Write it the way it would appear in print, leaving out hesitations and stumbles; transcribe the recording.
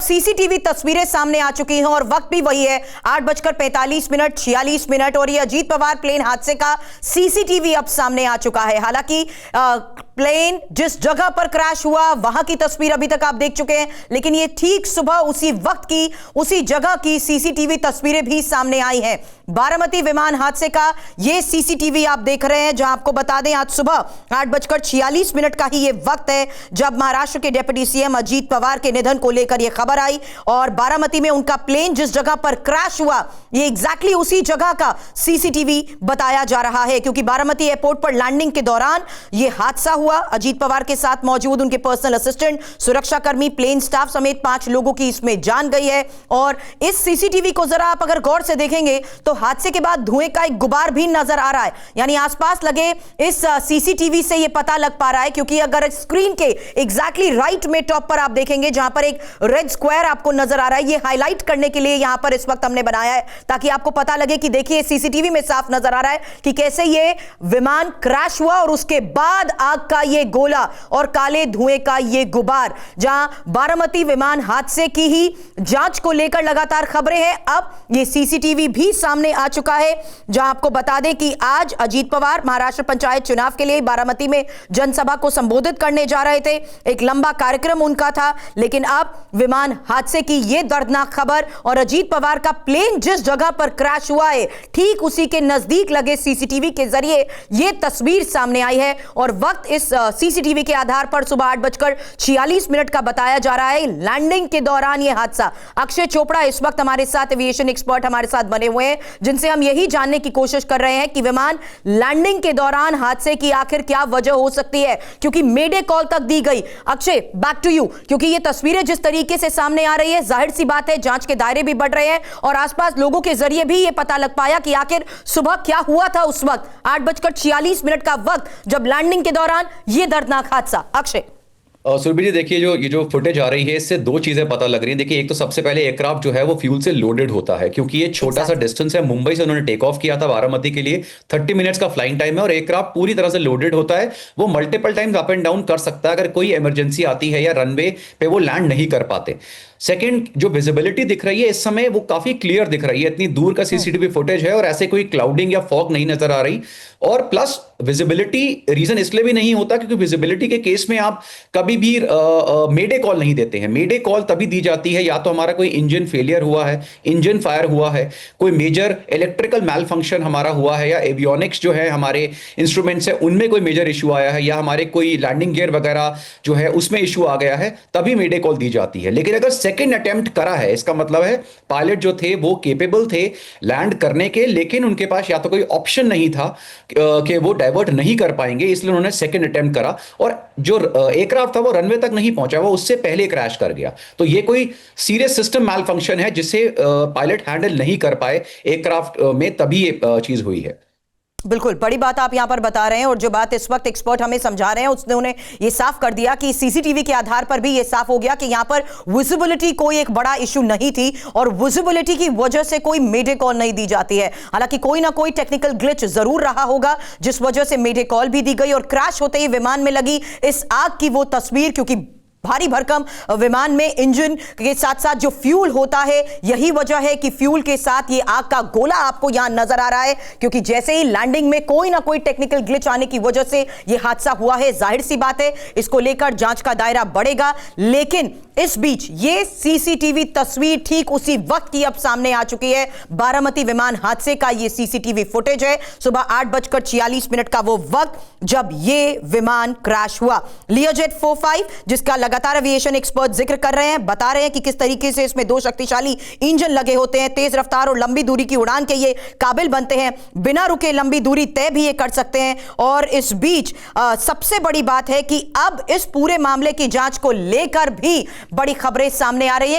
CCTV तस्वीरें सामने आ चुकी हैं और वक्त भी वही है 8:45 46 मिनट और ये अजीत पवार प्लेन हादसे का सीसीटीवी अब सामने आ चुका है। हालांकि प्लेन जिस जगह पर क्रैश हुआ वहां की तस्वीर अभी तक आप देख चुके हैं, लेकिन ये ठीक सुबह उसी वक्त की उसी जगह की सीसीटीवी तस्वीरें भी सामने आई हैं। बारामती विमान हादसे का ये सीसीटीवी आप देख रहे हैं, जहां आपको बता दें आज सुबह 8:46 का ही ये वक्त है जब महाराष्ट्र के डिप्टी सीएम अजीत पवार के निधन को लेकर यह खबर आई और बारामती में उनका प्लेन जिस जगह पर क्रैश हुआ ये एग्जैक्टली उसी जगह का सीसीटीवी बताया जा रहा है, क्योंकि बारामती एयरपोर्ट पर लैंडिंग के दौरान यह हादसा हुआ। अजीत पवार के साथ मौजूद उनके पर्सनल असिस्टेंट, सुरक्षाकर्मी, प्लेन स्टाफ समेत 5 लोगों की इसमें जान गई है। और इस सीसीटीवी को जरा आप अगर गौर से देखेंगे तो हादसे के बाद धुएं का एक गुबार भी नजर आ रहा है, यानी आसपास लगे इस सीसीटीवी से यह पता लग पा रहा है, क्योंकि अगर स्क्रीन के एग्जैक्टली राइट में टॉप पर आप देखेंगे जहां पर एक रेड स्क्वायर आपको नजर आ रहा है, ये हाईलाइट करने के लिए यहां पर इस वक्त हमने बनाया है ताकि आपको पता लगे कि देखिए सीसीटीवी में साफ नजर आ रहा है कि कैसे ये विमान क्रैश हुआ और उसके बाद आग का ये गोला और काले धुएं का ये गुबार। जहां बारामती विमान हादसे की ही जांच को लेकर लगातार खबरें हैं, अब ये सीसीटीवी भी सामने आ चुका है, जहां आपको बता दें कि आज अजीत पवार महाराष्ट्र पंचायत चुनाव के लिए बारामती में जनसभा को संबोधित करने जा रहे थे। एक लंबा कार्यक्रम उनका था, लेकिन अब विमान हादसे की यह दर्दनाक खबर और अजीत पवार का प्लेन जिस जगह पर क्रैश हुआ है ठीक उसी के नजदीक लगे सीसीटीवी के जरिए यह तस्वीर सामने आई है। और वक्त इस सीसीटीवी के आधार पर सुबह 8:46 का बताया जा रहा है। लैंडिंग के दौरान यह हादसा, अक्षय चोपड़ा इस वक्त हमारे साथ एविएशन एक्सपर्ट हमारे साथ बने हुए हैं, जिनसे हम यही जानने की कोशिश कर रहे हैं कि विमान लैंडिंग के दौरान हादसे की आखिर क्या वजह हो सकती है, क्योंकि मेडे कॉल तक दी गई। अक्षय, बैक टू यू, क्योंकि ये तस्वीरें जिस तरीके से सामने आ रही है जाहिर सी बात है जांच के दायरे भी बढ़ रहे हैं और आसपास लोगों के जरिए भी ये पता लग पाया कि आखिर सुबह क्या हुआ था उस वक्त 8:46 का वक्त जब लैंडिंग के दौरान ये दर्दनाक हादसा। अक्षय सुरभि जी, देखिए ये जो फुटेज आ रही है इससे 2 चीजें पता लग रही हैं। देखिए, एक तो सबसे पहले एयरक्राफ्ट जो है वो फ्यूल से लोडेड होता है, क्योंकि ये छोटा सा डिस्टेंस है। मुंबई से उन्होंने टेक ऑफ किया था बारामती के लिए, 30 मिनट्स का फ्लाइंग टाइम है और एयरक्राफ्ट पूरी तरह से लोडेड होता है। वो multiple times up and down कर सकता है अगर कोई इमरजेंसी आती है या रनवे पे वो लैंड नहीं कर पाते। सेकंड, जो विजिबिलिटी दिख रही है इस समय वो काफी क्लियर दिख रही है, इतनी दूर का सीसीटीवी फुटेज है और ऐसे कोई क्लाउडिंग या फॉग नहीं नजर आ रही। और प्लस विजिबिलिटी रीजन इसलिए भी नहीं होता क्योंकि विजिबिलिटी के केस में आप कभी भी मेडे कॉल नहीं देते हैं। मेडे कॉल तभी दी जाती है या तो हमारा कोई इंजन फेलियर हुआ है, इंजन फायर हुआ है, कोई मेजर इलेक्ट्रिकल मैल फंक्शन हमारा हुआ है, या एवियोनिक्स जो है हमारे इंस्ट्रूमेंट्स है उनमें कोई मेजर इशू आया है, या हमारे कोई लैंडिंग गियर वगैरह जो है उसमें इशू आ गया है, तभी मेडे कॉल दी जाती है। लेकिन अगर सेकेंड अटेम्प्ट करा है, इसका मतलब है पायलट जो थे वो केपेबल थे लैंड करने के, लेकिन उनके पास या तो कोई ऑप्शन नहीं था कि वो डाइवर्ट नहीं कर पाएंगे, इसलिए उन्होंने सेकंड अटेम्प्ट करा और जो एयरक्राफ्ट था वो रनवे तक नहीं पहुंचा, वो उससे पहले क्रैश कर गया। तो ये कोई सीरियस सिस्टम मैल फंक्शन है जिसे पायलट हैंडल नहीं कर पाए एयरक्राफ्ट में, तभी ये चीज हुई है। बिल्कुल बड़ी बात आप यहां पर बता रहे हैं और जो बात इस वक्त एक्सपर्ट हमें समझा रहे हैं उसने उन्हें ये साफ कर दिया कि सीसीटीवी के आधार पर भी ये साफ हो गया कि यहां पर विजिबिलिटी कोई एक बड़ा इशू नहीं थी और विजिबिलिटी की वजह से कोई मेडे कॉल नहीं दी जाती है। हालांकि कोई ना कोई टेक्निकल ग्लिच जरूर रहा होगा जिस वजह से मेडे कॉल भी दी गई और क्रैश होते ही विमान में लगी इस आग की वो तस्वीर, क्योंकि भारी भरकम विमान में इंजन के साथ साथ जो फ्यूल होता है यही वजह है कि फ्यूल के साथ ये आग का गोला आपको यहां नजर आ रहा है, क्योंकि जैसे ही लैंडिंग में कोई ना कोई टेक्निकल ग्लिच आने की वजह से ये हादसा हुआ है। जाहिर सी बात है इसको लेकर जांच का दायरा बढ़ेगा, लेकिन इस बीच ये सीसीटीवी तस्वीर ठीक उसी वक्त की अब सामने आ चुकी है। बारामती विमान हादसे का ये सीसीटीवी फुटेज है, सुबह 8:46 का वो वक्त जब ये विमान क्रैश हुआ। लियोजेट 45 जिसका लगातार एविएशन एक्सपर्ट जिक्र कर रहे हैं, बता रहे हैं कि किस तरीके से इसमें 2 शक्तिशाली इंजन लगे होते हैं, तेज रफ्तार और लंबी दूरी की उड़ान के ये काबिल बनते हैं, बिना रुके लंबी दूरी तय भी ये कर सकते हैं। और इस बीच सबसे बड़ी बात है कि अब इस पूरे मामले की जांच को लेकर भी बड़ी खबरें सामने आ रही है।